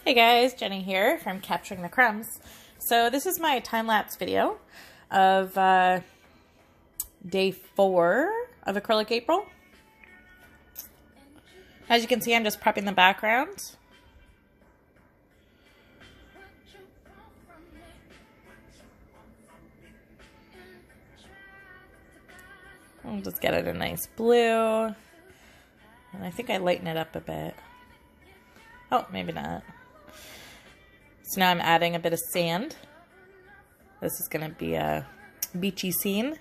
Hey guys, Jenny here from Capturing the Crumbs. So this is my time-lapse video of day 4 of Acrylic April. As you can see, I'm just prepping the background. I'll just get it a nice blue. And I think I lighten it up a bit. Oh, maybe not. So now I'm adding a bit of sand. This is going to be a beachy scene.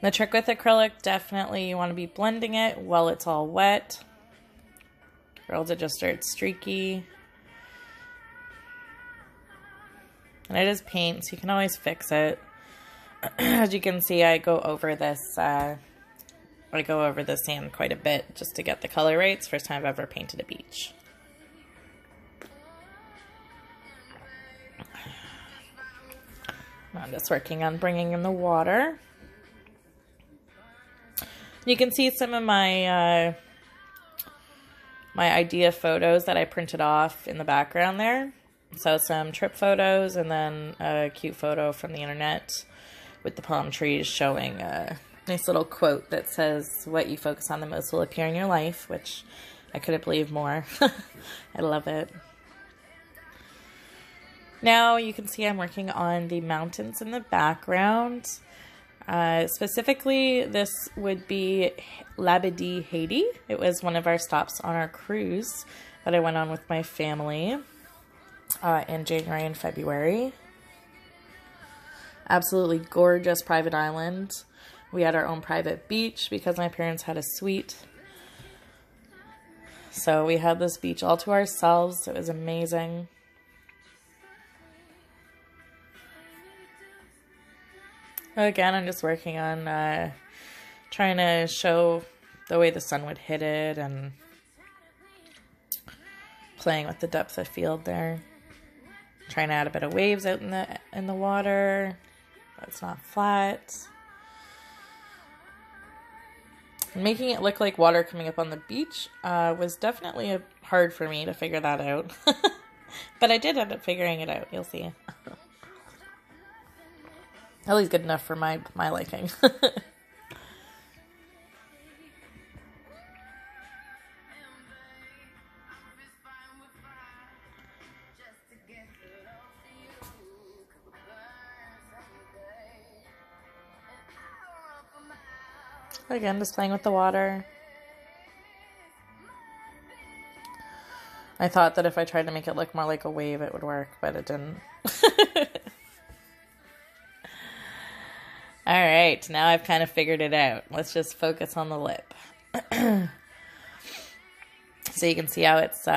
The trick with acrylic, definitely you want to be blending it while it's all wet, or else it just starts streaky. And it is paint, so you can always fix it. As you can see, I go over this sand quite a bit just to get the color right. It's the first time I've ever painted a beach. I'm just working on bringing in the water. You can see some of my my idea photos that I printed off in the background there. So some trip photos and then a cute photo from the internet with the palm trees showing a nice little quote that says, "What you focus on the most will appear in your life," which I couldn't believe more. I love it. Now you can see I'm working on the mountains in the background. Specifically, this would be Labadee, Haiti. It was one of our stops on our cruise that I went on with my family in January and February. Absolutely gorgeous private island. We had our own private beach because my parents had a suite. So we had this beach all to ourselves. It was amazing. Again, I'm just working on trying to show the way the sun would hit it and playing with the depth of field there. Trying to add a bit of waves out in the water, but it's not flat. Making it look like water coming up on the beach was definitely hard for me to figure that out. But I did end up figuring it out, you'll see. At least good enough for my liking. Again, just playing with the water. I thought that if I tried to make it look more like a wave, it would work, but it didn't. All right, now I've kind of figured it out. Let's just focus on the lip. So you can see how it's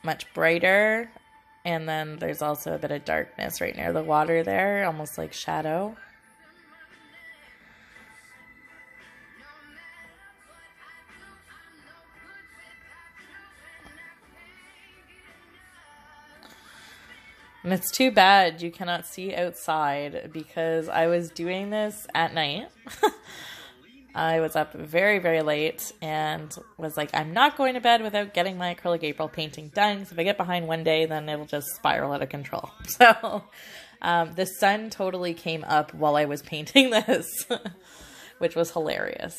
much brighter, and then there's also a bit of darkness right near the water there, almost like shadow. And it's too bad you cannot see outside because I was doing this at night. I was up very, very late and was like, I'm not going to bed without getting my Acrylic April painting done. So if I get behind one day, then it'll just spiral out of control. So the sun totally came up while I was painting this, which was hilarious.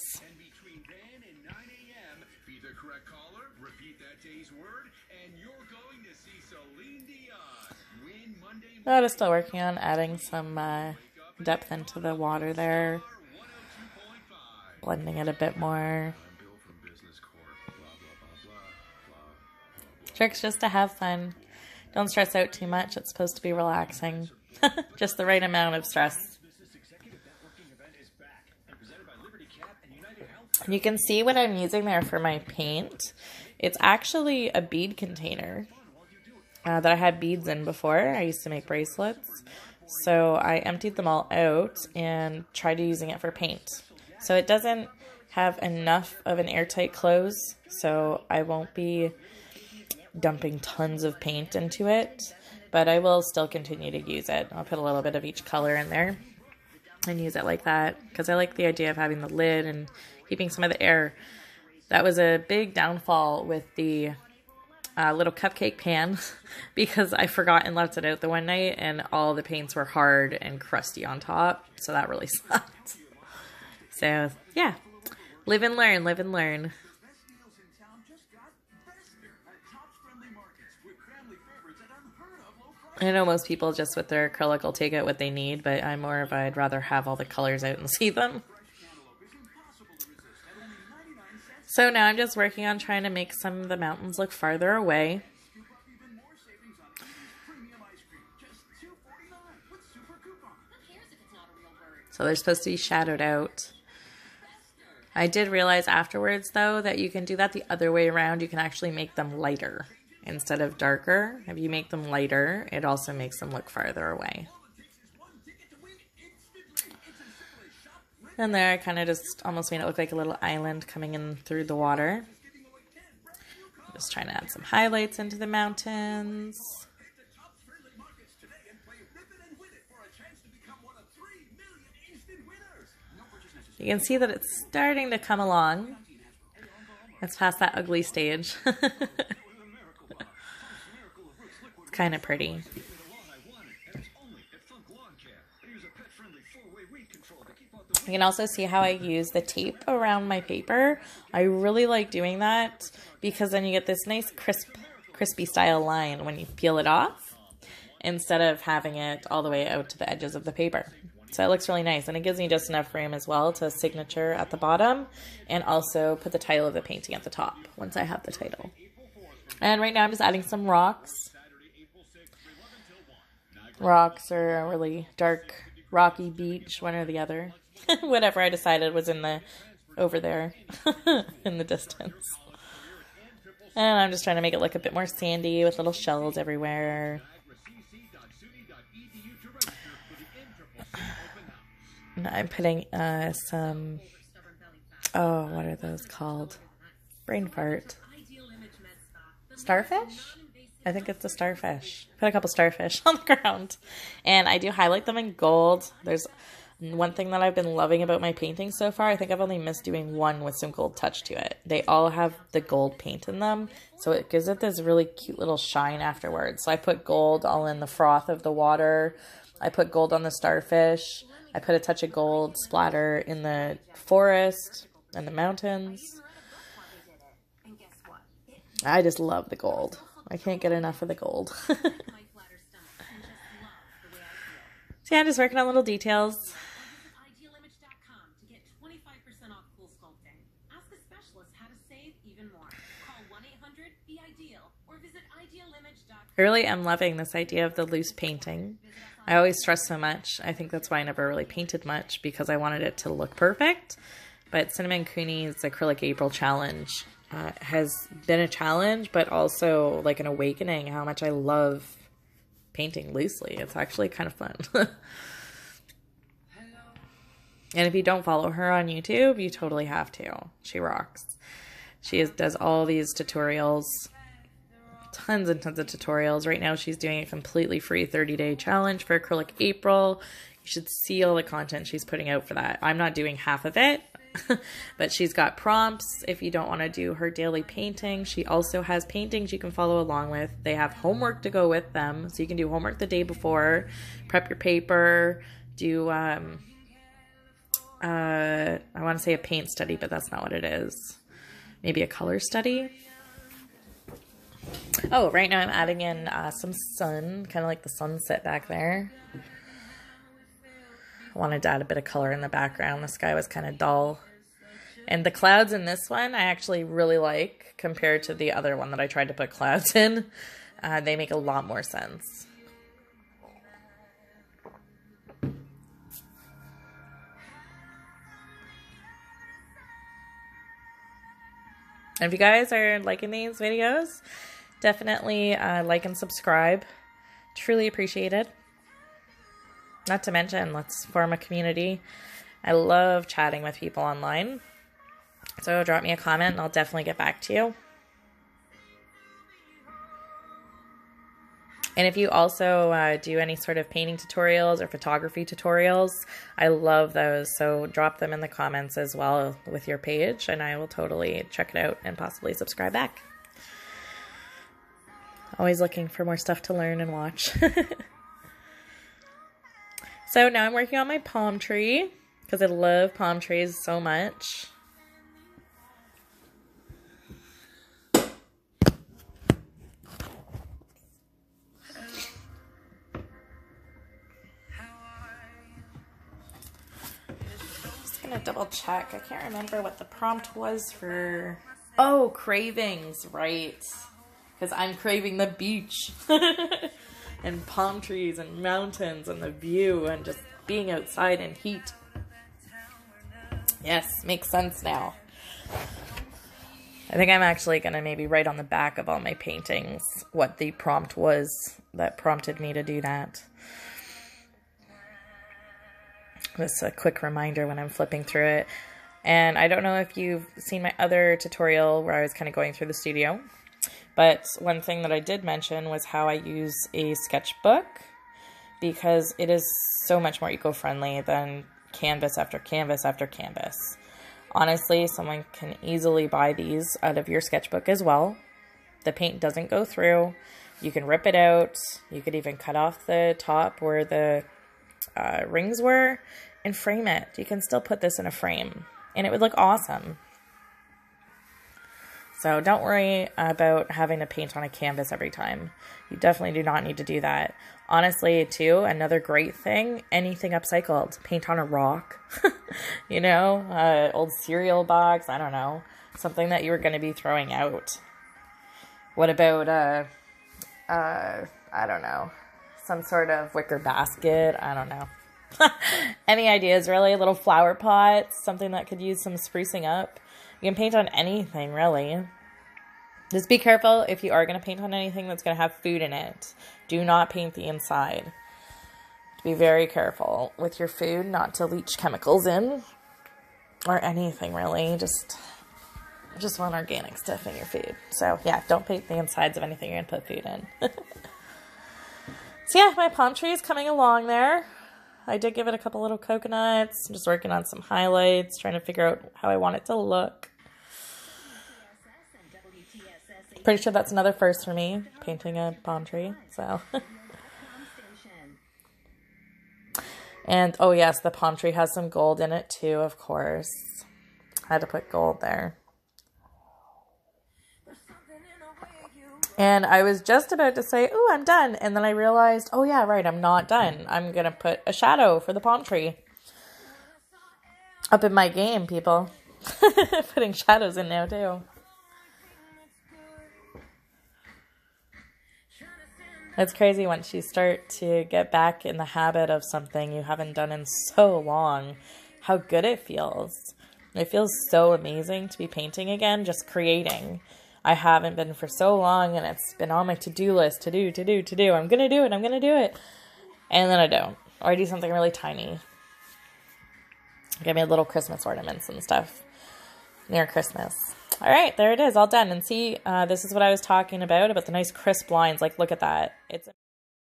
I'm still working on adding some depth into the water there. Blending it a bit more. Trick's just to have fun. Don't stress out too much. It's supposed to be relaxing. Just the right amount of stress. You can see what I'm using there for my paint. It's actually a bead container. That I had beads in before. I used to make bracelets. So I emptied them all out and tried using it for paint. So it doesn't have enough of an airtight close, so I won't be dumping tons of paint into it, but I will still continue to use it. I'll put a little bit of each color in there and use it like that because I like the idea of having the lid and keeping some of the air. That was a big downfall with the little cupcake pan because I forgot and left it out the one night and all the paints were hard and crusty on top. So that really sucked. So yeah, live and learn, live and learn. I know most people just with their acrylic will take out what they need, but I'm more of I'd rather have all the colors out and see them. So now I'm just working on trying to make some of the mountains look farther away. So they're supposed to be shadowed out. I did realize afterwards, though, that you can do that the other way around. You can actually make them lighter instead of darker. If you make them lighter, it also makes them look farther away. And there I kind of just almost made it look like a little island coming in through the water. I'm just trying to add some highlights into the mountains. You can see that it's starting to come along. It's past that ugly stage. It's kind of pretty. You can also see how I use the tape around my paper. I really like doing that because then you get this nice crispy style line when you peel it off instead of having it all the way out to the edges of the paper. So it looks really nice, and it gives me just enough room as well to signature at the bottom and also put the title of the painting at the top once I have the title. And right now I'm just adding some rocks. Rocks or a really dark rocky beach, one or the other. Whatever I decided was in the over there in the distance. And I'm just trying to make it look a bit more sandy with little shells everywhere. And I'm putting some, oh, what are those called? Brain fart. Starfish? I think it's a starfish. Put a couple starfish on the ground. And I do highlight them in gold. There's one thing that I've been loving about my paintings so far. I think I've only missed doing one with some gold touch to it. They all have the gold paint in them. So it gives it this really cute little shine afterwards. So I put gold all in the froth of the water. I put gold on the starfish. I put a touch of gold splatter in the forest and the mountains. I just love the gold. I can't get enough of the gold. So yeah, I'm just working on little details. I really am loving this idea of the loose painting. I always stress so much. I think that's why I never really painted much, because I wanted it to look perfect. But Cinnamon Cooney's Acrylic April Challenge has been a challenge, but also like an awakening how much I love painting loosely. It's actually kind of fun. And if you don't follow her on YouTube, you totally have to. She rocks. She does all these tutorials. Tons and tons of tutorials. Right now she's doing a completely free 30-day challenge for Acrylic April. You should see all the content she's putting out for that. I'm not doing half of it, but she's got prompts if you don't want to do her daily painting. She also has paintings you can follow along with. They have homework to go with them, so you can do homework the day before, prep your paper, do I want to say a paint study, but that's not what it is. Maybe a color study. Oh, right now I'm adding in some sun, kind of like the sunset back there. I wanted to add a bit of color in the background. The sky was kind of dull. And the clouds in this one I actually really like compared to the other one that I tried to put clouds in. They make a lot more sense. And if you guys are liking these videos, definitely like and subscribe. Truly appreciate it. Not to mention, let's form a community. I love chatting with people online. So drop me a comment and I'll definitely get back to you. And if you also do any sort of painting tutorials or photography tutorials, I love those. So drop them in the comments as well with your page and I will totally check it out and possibly subscribe back. Always looking for more stuff to learn and watch. So now I'm working on my palm tree because I love palm trees so much. Just gonna double check. I can't remember what the prompt was for. Oh, cravings, right. Because I'm craving the beach. And palm trees and mountains and the view and just being outside in heat. Yes, makes sense now. I think I'm actually going to maybe write on the back of all my paintings what the prompt was that prompted me to do that. Just a quick reminder when I'm flipping through it. And I don't know if you've seen my other tutorial where I was kind of going through the studio. But one thing that I did mention was how I use a sketchbook because it is so much more eco-friendly than canvas after canvas after canvas. Honestly, someone can easily buy these out of your sketchbook as well. The paint doesn't go through. You can rip it out. You could even cut off the top where the rings were and frame it. You can still put this in a frame and it would look awesome. So don't worry about having to paint on a canvas every time. You definitely do not need to do that. Honestly, too, another great thing, anything upcycled. Paint on a rock, you know, old cereal box, I don't know. Something that you were going to be throwing out. What about, I don't know, some sort of wicker basket, I don't know. Any ideas, really? Little flower pots, something that could use some sprucing up. You can paint on anything, really. Just be careful if you are going to paint on anything that's going to have food in it. Do not paint the inside. Be very careful with your food not to leach chemicals in. Or anything, really. Just want organic stuff in your food. So, yeah, don't paint the insides of anything you're going to put food in. So, yeah, my palm tree is coming along there. I did give it a couple little coconuts. I'm just working on some highlights, trying to figure out how I want it to look. Pretty sure that's another first for me, painting a palm tree, so. And, oh yes, the palm tree has some gold in it too, of course. I had to put gold there. And I was just about to say, ooh, I'm done. And then I realized, oh yeah, right, I'm not done. I'm going to put a shadow for the palm tree. Up in my game, people. Putting shadows in now too. It's crazy once you start to get back in the habit of something you haven't done in so long, how good it feels. It feels so amazing to be painting again, just creating. I haven't been for so long, and it's been on my to-do list, to do. I'm going to do it. And then I don't. Or I do something really tiny. Get me little Christmas ornaments and stuff near Christmas. All right, there it is, all done. And see, this is what I was talking about the nice crisp lines. Like, look at that. It's